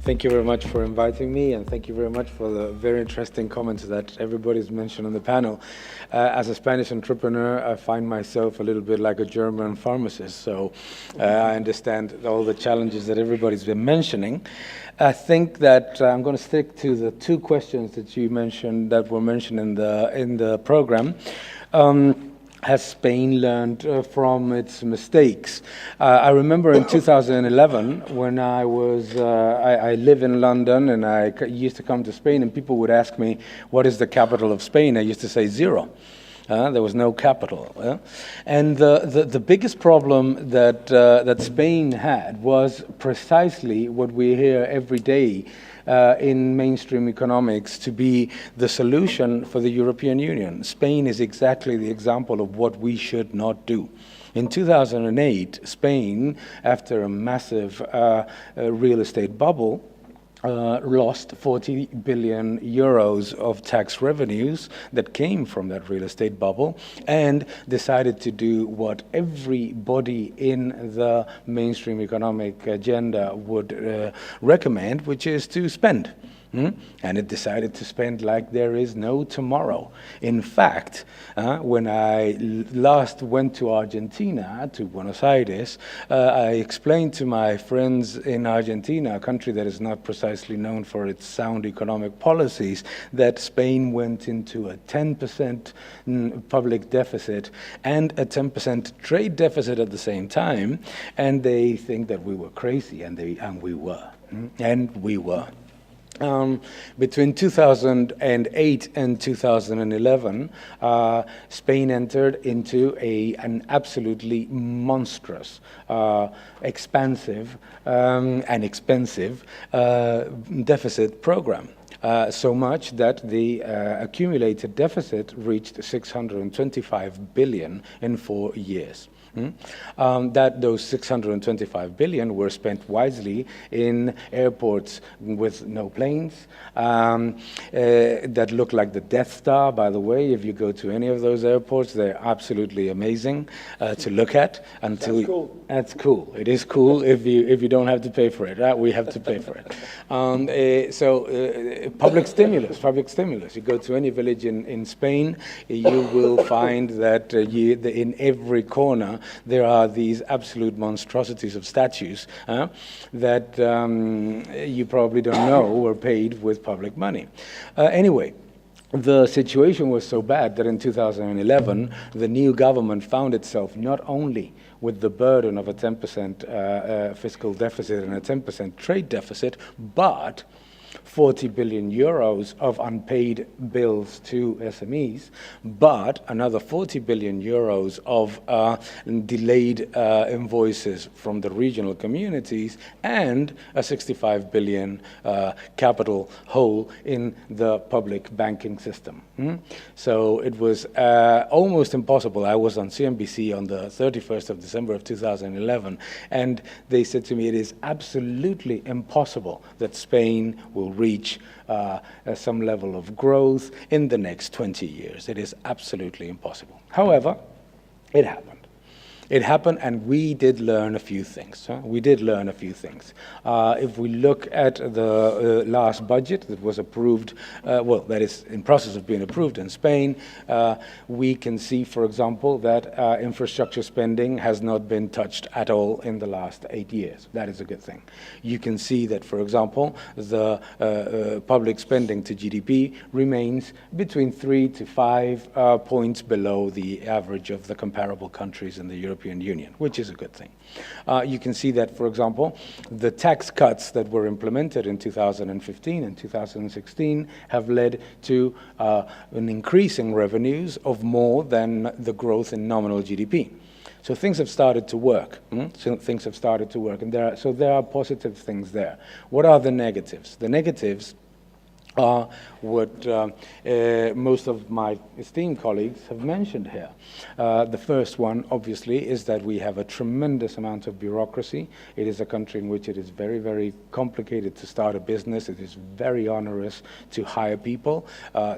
Thank you very much for inviting me, and thank you very much for the very interesting comments that everybody's mentioned on the panel. As a Spanish entrepreneur, I find myself a little bit like a German pharmacist, so I understand all the challenges that everybody's been mentioning. I think that I'm going to stick to the two questions that you mentioned, that were mentioned in the program. Has Spain learned from its mistakes? I remember in 2011 when I live in London and I used to come to Spain, and people would ask me, what is the capital of Spain? I used to say zero. There was no capital. And the biggest problem that Spain had was precisely what we hear every day in mainstream economics to be the solution for the European Union. Spain is exactly the example of what we should not do. In 2008, Spain, after a massive real estate bubble, lost 40 billion euros of tax revenues that came from that real estate bubble, and decided to do what everybody in the mainstream economic agenda would recommend, which is to spend. And it decided to spend like there is no tomorrow. In fact, when I last went to Argentina, to Buenos Aires, I explained to my friends in Argentina, a country that is not precisely known for its sound economic policies, that Spain went into a 10% public deficit and a 10% trade deficit at the same time, and they think that we were crazy, and we were. And we were. Between 2008 and 2011, Spain entered into an absolutely monstrous, expansive and expensive deficit program. So much that the accumulated deficit reached 625 billion in 4 years. That those 625 billion were spent wisely in airports with no planes, that look like the Death Star, by the way. If you go to any of those airports, they're absolutely amazing to look at. That's cool. That's cool. It is cool if you don't have to pay for it. Right? We have to pay for it. So public stimulus. You go to any village in Spain, you will find that in every corner there are these absolute monstrosities of statues that you probably don't know were paid with public money. Anyway, the situation was so bad that in 2011, the new government found itself not only with the burden of a 10% fiscal deficit and a 10% trade deficit, but 40 billion euros of unpaid bills to SMEs, but another 40 billion euros of delayed invoices from the regional communities, and a 65 billion capital hole in the public banking system. So it was almost impossible. I was on CNBC on the 31st of December of 2011, and they said to me, it is absolutely impossible that Spain will reach some level of growth in the next 20 years. It is absolutely impossible. However, it happened. It happened, and we did learn a few things. We did learn a few things. If we look at the last budget that was approved, well, that is in process of being approved in Spain, we can see, for example, that infrastructure spending has not been touched at all in the last 8 years. That is a good thing. You can see that, for example, the public spending to GDP remains between 3 to 5 points below the average of the comparable countries in the European Union, which is a good thing. You can see that, for example, the tax cuts that were implemented in 2015 and 2016 have led to an increase in revenues of more than the growth in nominal GDP. So things have started to work. So things have started to work, and there are positive things there. What are the negatives? The negatives are what most of my esteemed colleagues have mentioned here. The first one, obviously, is that we have a tremendous amount of bureaucracy. It is a country in which it is very, very complicated to start a business. It is very onerous to hire people.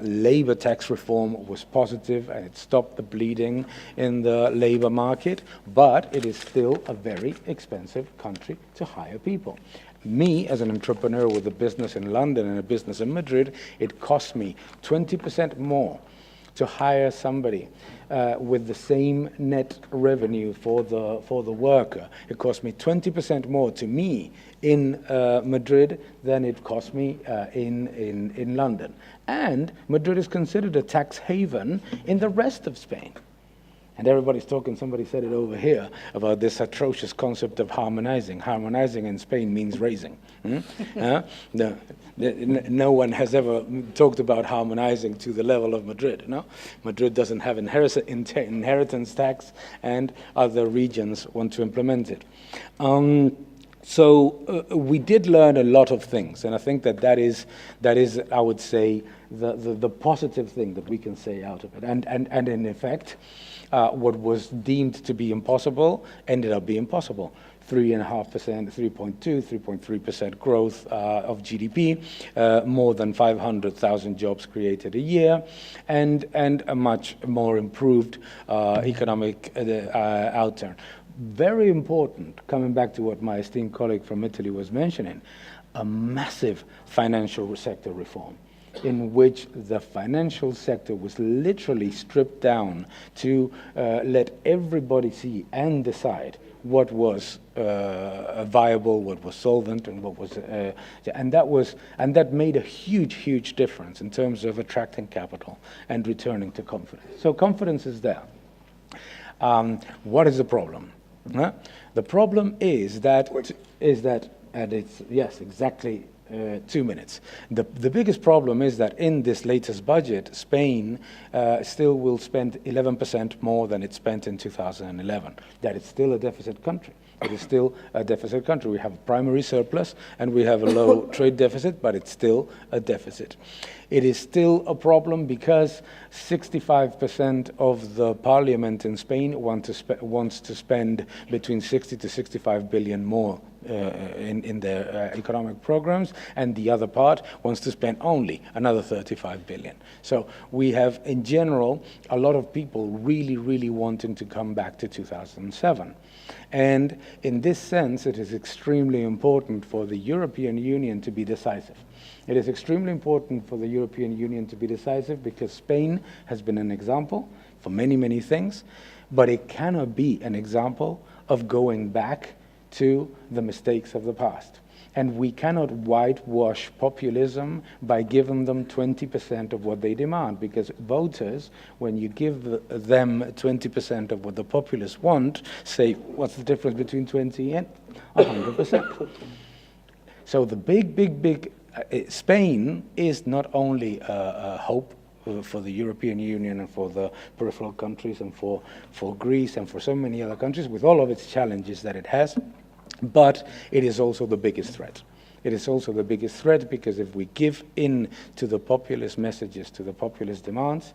Labor tax reform was positive, and it stopped the bleeding in the labor market, but it is still a very expensive country to hire people. Me, as an entrepreneur with a business in London and a business in Madrid, it costs me 20% more to hire somebody with the same net revenue for the worker. It costs me 20% more to me in Madrid than it cost me in London. And Madrid is considered a tax haven in the rest of Spain. And everybody's talking, somebody said it over here, about this atrocious concept of harmonizing. Harmonizing in Spain means raising. No one has ever talked about harmonizing to the level of Madrid. No? Madrid doesn't have inheritance tax, and other regions want to implement it. So we did learn a lot of things, and I think that is, I would say, the positive thing that we can say out of it. And in effect, what was deemed to be impossible ended up being possible. 3.5%, 3.2%, 3.3% growth of GDP, more than 500,000 jobs created a year, and a much more improved economic outturn. Very important, coming back to what my esteemed colleague from Italy was mentioning, a massive financial sector reform, in which the financial sector was literally stripped down to let everybody see and decide what was viable, what was solvent, and what was, and that made a huge difference in terms of attracting capital and returning to confidence. So confidence is there. What is the problem? The problem is that, and it's, yes, exactly 2 minutes. The biggest problem is that in this latest budget, Spain still will spend 11% more than it spent in 2011. That is still a deficit country. It is still a deficit country. We have a primary surplus and we have a low trade deficit, but it's still a deficit. It is still a problem because 65% of the parliament in Spain wants to spend between 60 to 65 billion more in their economic programs, and the other part wants to spend only another 35 billion. So we have, in general, a lot of people really wanting to come back to 2007. And in this sense, it is extremely important for the European Union to be decisive. It is extremely important for the European Union to be decisive because Spain has been an example for many things, but it cannot be an example of going back to the mistakes of the past. And we cannot whitewash populism by giving them 20% of what they demand, because voters, when you give them 20% of what the populists want, say, what's the difference between 20 and 100%? So the big Spain is not only a hope for the European Union and for the peripheral countries and for Greece and for so many other countries, with all of its challenges that it has, but it is also the biggest threat. It is also the biggest threat because if we give in to the populist messages, to the populist demands,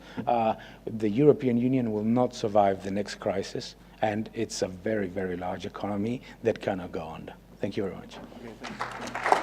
the European Union will not survive the next crisis, and it's a very large economy that cannot go under. Thank you very much. Okay,